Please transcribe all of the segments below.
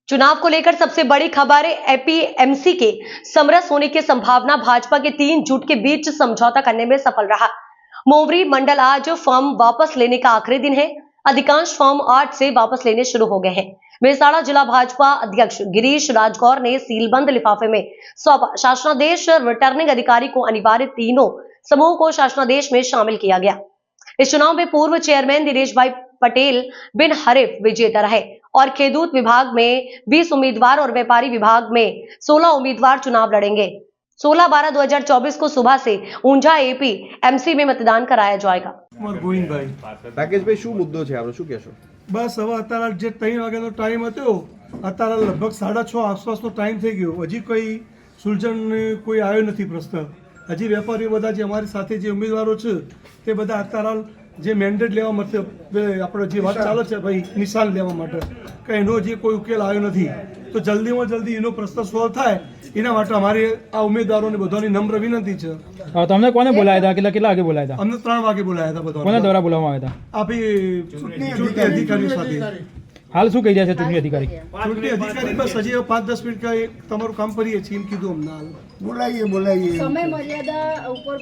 चुनाव को लेकर सबसे बड़ी खबर एपीएमसी के समरस होने की संभावना। भाजपा के 3 जुट के बीच समझौता करने में सफल रहा। मोवरी मंडल आज फॉर्म वापस लेने का आखिरी दिन है। अधिकांश फॉर्म 8 से वापस लेने शुरू हो गए हैं। मेहसाणा जिला भाजपा अध्यक्ष गिरीश राजगौर ने सीलबंद लिफाफे में सौंपा शासनादेश। रिटर्निंग अधिकारी को अनिवार्य तीनों समूह को शासनादेश में शामिल किया गया। इस चुनाव में पूर्व चेयरमैन दिनेश भाई पटेल बिन हरीफ विजेता रहे और खेदूत विभाग में 20 उम्मीदवार और व्यापारी विभाग में 16 उम्मीदवार चुनाव लड़ेंगे। 16/12/2024 को सुबह से ऊंझा एपीएमसी में मतदान कराया जाएगा। રાકેશભાઈ શું મુદ્દો છે આપણો, શું કહેશો? બસ હવે અત્યારે જે 3 વાગ્યાનો ટાઈમ હતો, અત્યારે લગભગ 6:30 આસપાસનો ટાઈમ થઈ ગયો, હજી કોઈ સુલઝન કોઈ આવ્યો નથી પ્રશ્ન। હજી વેપારીઓ બધા જે અમારી સાથે જે ઉમેદવારો છે તે બધા અત્યારે જે મેન્ડેટ લેવા માટે આપણે જે વાત ચાલે છે ભાઈ નિશાન લેવા માટે કે એનો જે કોઈ ઉકેલ આવ્યો નથી, તો જલ્દીમાં જલ્દી એનો પ્રશ્ન સોલ્વ થાય એના માટે અમારી આ ઉમેદવારોને બધાની નમ્ર વિનંતી છે। તમને કોને બોલાયા હતા? કેટલા વાગે બોલાયા હતા? અમને 3 વાગે બોલાયા હતા બધા। કોના દ્વારા બોલાવવામાં આવ્યા હતા? આપી ચૂંટણી અધિકારીઓ સાથે। હાલ શું કહી રહ્યા છે ચૂંટણી અધિકારી? ચૂંટણી અધિકારી બસ હજી 5-10 મિનિટ का તમારું કામ કરીએ છીએ એમ કીધું અમને। હાલ બોલાવીએ સમય મર્યાદા ઉપર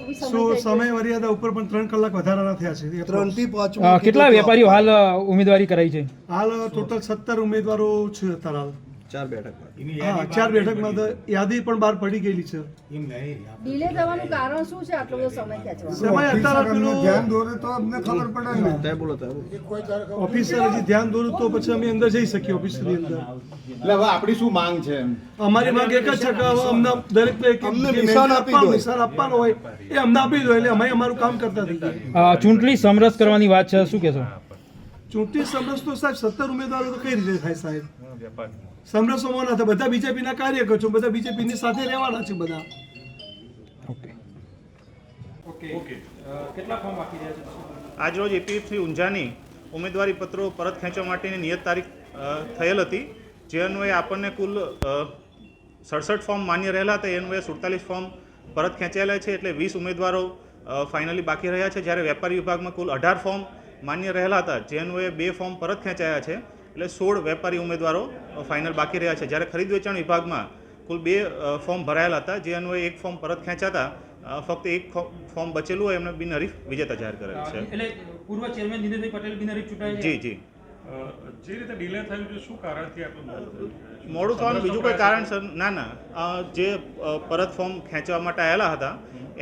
સમય મર્યાદા ઉપર પણ 3 કલાક વધારાના થયા છે। 3 થી 5 કેટલા વેપારીઓ હાલ ઉમેદવારી કરાઈ છે? હાલ ટોટલ 17 ઉમેદવારો છે અત્યારે હાલ। 4 બેઠક। હા, 4 બેઠકમાં તો યાદી પણ બહાર પડી ગયેલી છે। ડિલે થવાનું કારણ શું છે? આટલો બધો સમય ખેંચવાનો સમય અત્યારે પેલું ધ્યાન દોરે તો અમને ખબર પડે ને। ત્યાં બોલો ઓફિસર હજી ધ્યાન દોરું તો પછી અમે અંદર જઈ શકીએ ઓફિસની અંદર। એટલે હવે આપણી શું માંગ છે? અમારી માંગ એક જ છે કે અમને દરેક અમને નિશાન આપવાનું હોય એ અમને આપી દો એટલે અમે અમારું કામ કરતા થઈ જઈએ। ચૂંટણી સમરસ કરવાની વાત છે, શું કહેશો? ચૂંટણી સમરસ તો સાહેબ 17 ઉમેદવારો તો કઈ રીતે થાય સાહેબ? સમરસોમાં ના થાય, બધા બીજેપીના કાર્યકર છો, બધા બીજેપીની સાથે રહેવાના છે બધા। આજરોજ એપીએફસી ઊંઝાની ઉમેદવારી પત્રો પરત ખેંચવા માટેની નિયત તારીખ થયેલ હતી, જે અન્વયે આપણને કુલ 67 ફોર્મ માન્ય રહેલા હતા। એ અન્વયે 47 ફોર્મ પરત ખેંચાયેલા છે, એટલે 20 ઉમેદવારો ફાઇનલી બાકી રહ્યા છે। જ્યારે વેપારી વિભાગમાં કુલ 18 ફોર્મ માન્ય રહેલા હતા, જે અન્વયે 2 ફોર્મ પરત ખેંચાયા છે, એટલે 16 વેપારી ઉમેદવારો ફાઇનલ બાકી રહ્યા છે। જ્યારે ખરીદ વેચાણ વિભાગમાં કુલ 2 ફોર્મ ભરાયેલા હતા, જે અન્વયે 1 ફોર્મ પરત ખેંચાતા ફક્ત 1 ફોર્મ બચેલું હોય એમને બિનહરીફ વિજેતા જાહેર કરેલ છે। એટલે પૂર્વ ચેરમેન દિનેશભાઈ પટેલ બિનહરીફ ચૂંટાયા છે? જી જે રીતે ડિલે થયું છે, શું કારણથી આટલું મોડું થવાનું બીજું કોઈ કારણ સર ના, જે પરત ફોર્મ ખેંચવા માટે આવેલા હતા